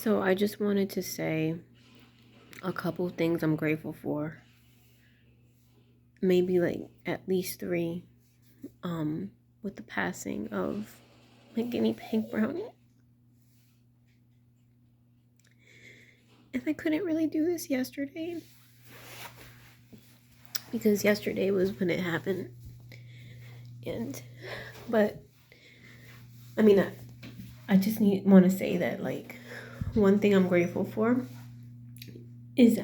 So I just wanted to say a couple things I'm grateful for. Maybe like at least three. With the passing of my guinea pig brownie. And I couldn't really do this yesterday because yesterday was when it happened. But I mean, I just want to say that like one thing I'm grateful for is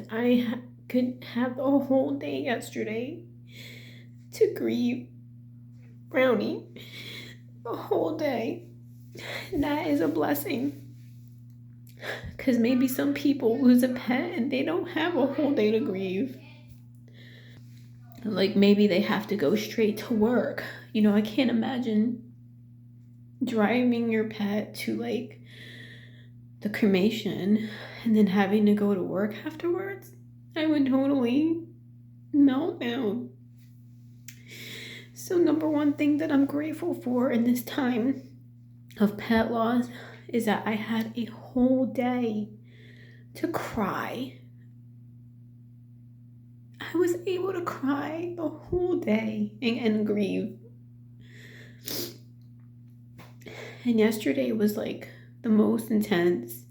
could have the whole day yesterday to grieve Brownie the whole day. That is a blessing. Because maybe some people lose a pet and they don't have a whole day to grieve. Like maybe they have to go straight to work. I can't imagine driving your pet to like the cremation and then having to go to work afterwards. I would totally melt down. So number one thing that I'm grateful for in this time of pet loss is that I had a whole day to cry. I was able to cry the whole day and grieve. And yesterday was like the most intense.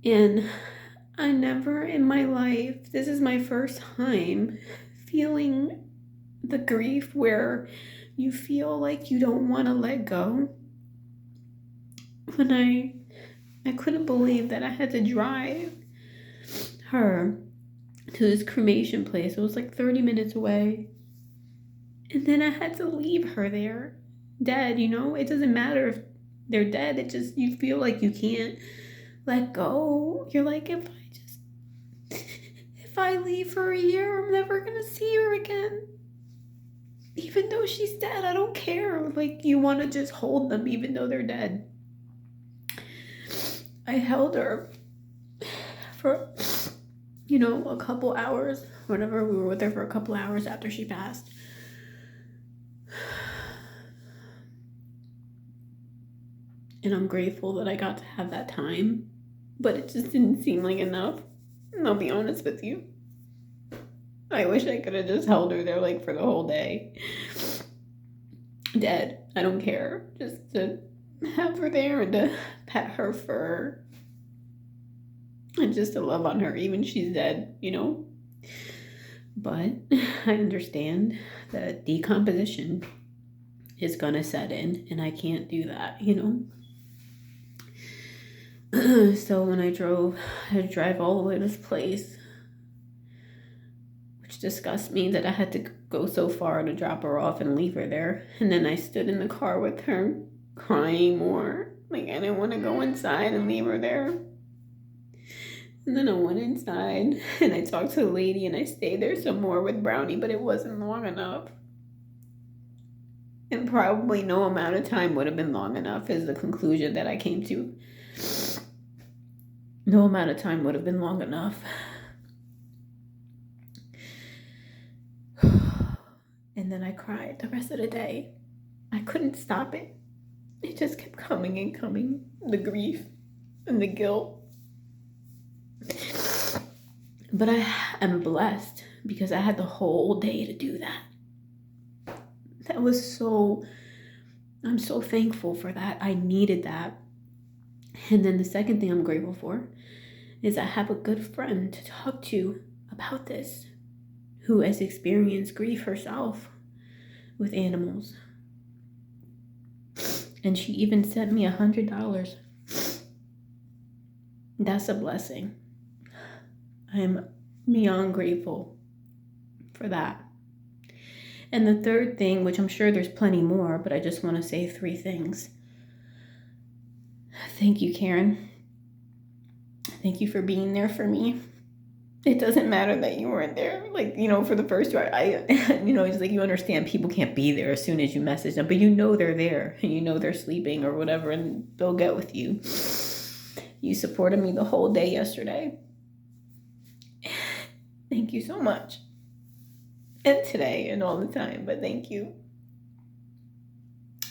And I never in my life, this is my first time feeling the grief where you feel like you don't want to let go. When I couldn't believe that I had to drive her to this cremation place. It was like 30 minutes away. And then I had to leave her there, dead, It doesn't matter if they're dead. It just, you feel like you can't let go. You're like, if I leave for a year, I'm never going to see her again. Even though she's dead, I don't care. Like, you want to just hold them even though they're dead. I held her for, a couple hours, whatever. We were with her for a couple hours after she passed. And I'm grateful that I got to have that time. But it just didn't seem like enough. And I'll be honest with you. I wish I could have just held her there like for the whole day. Dead. I don't care. Just to have her there and to pet her fur. And just to love on her, even she's dead, But I understand that decomposition is gonna set in, and I can't do that, So when I had to drive all the way to this place, which disgusts me that I had to go so far to drop her off and leave her there. And then I stood in the car with her, crying more. Like I didn't want to go inside and leave her there. And then I went inside and I talked to the lady and I stayed there some more with Brownie, but it wasn't long enough. And probably no amount of time would have been long enough is the conclusion that I came to. No amount of time would have been long enough. And then I cried the rest of the day. I couldn't stop it. It just kept coming and coming. The grief and the guilt. But I am blessed because I had the whole day to do that. I'm so thankful for that. I needed that. And then the second thing I'm grateful for is I have a good friend to talk to about this who has experienced grief herself with animals. And she even sent me $100. That's a blessing. I am beyond grateful for that. And the third thing, which I'm sure there's plenty more, but I just want to say 3 things. Thank you, Karen. Thank you for being there for me. It doesn't matter that you weren't there. Like, for the first part, it's like you understand people can't be there as soon as you message them, but they're there and they're sleeping or whatever and they'll get with you. You supported me the whole day yesterday. Thank you so much. And today and all the time, but thank you.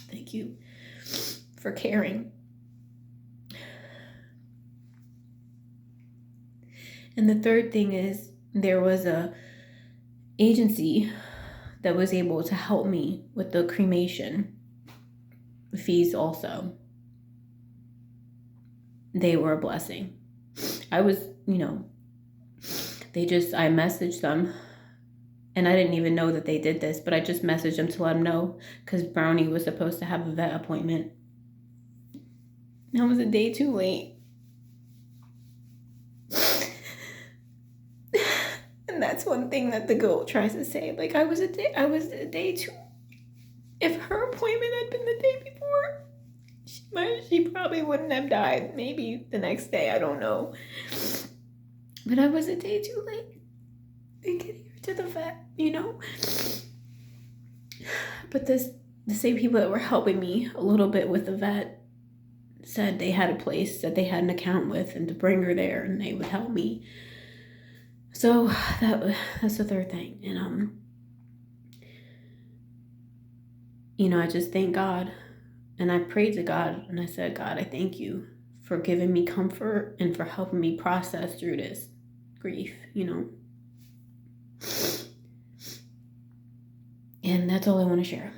Thank you for caring. And the third thing is there was a agency that was able to help me with the cremation fees also. They were a blessing. I was, I messaged them, and I didn't even know that they did this, but I just messaged them to let them know, because Brownie was supposed to have a vet appointment. That was a day too late. And that's one thing that the goat tries to say. Like, I was a day too. If her appointment had been the day before, she probably wouldn't have died. Maybe the next day, I don't know. But I was a day too late in getting her to the vet, But the same people that were helping me a little bit with the vet said they had a place that they had an account with, and to bring her there, and they would help me. So that's the third thing. And I just thank God, and I prayed to God, and I said, God, I thank you for giving me comfort and for helping me process through this grief, And that's all I want to share.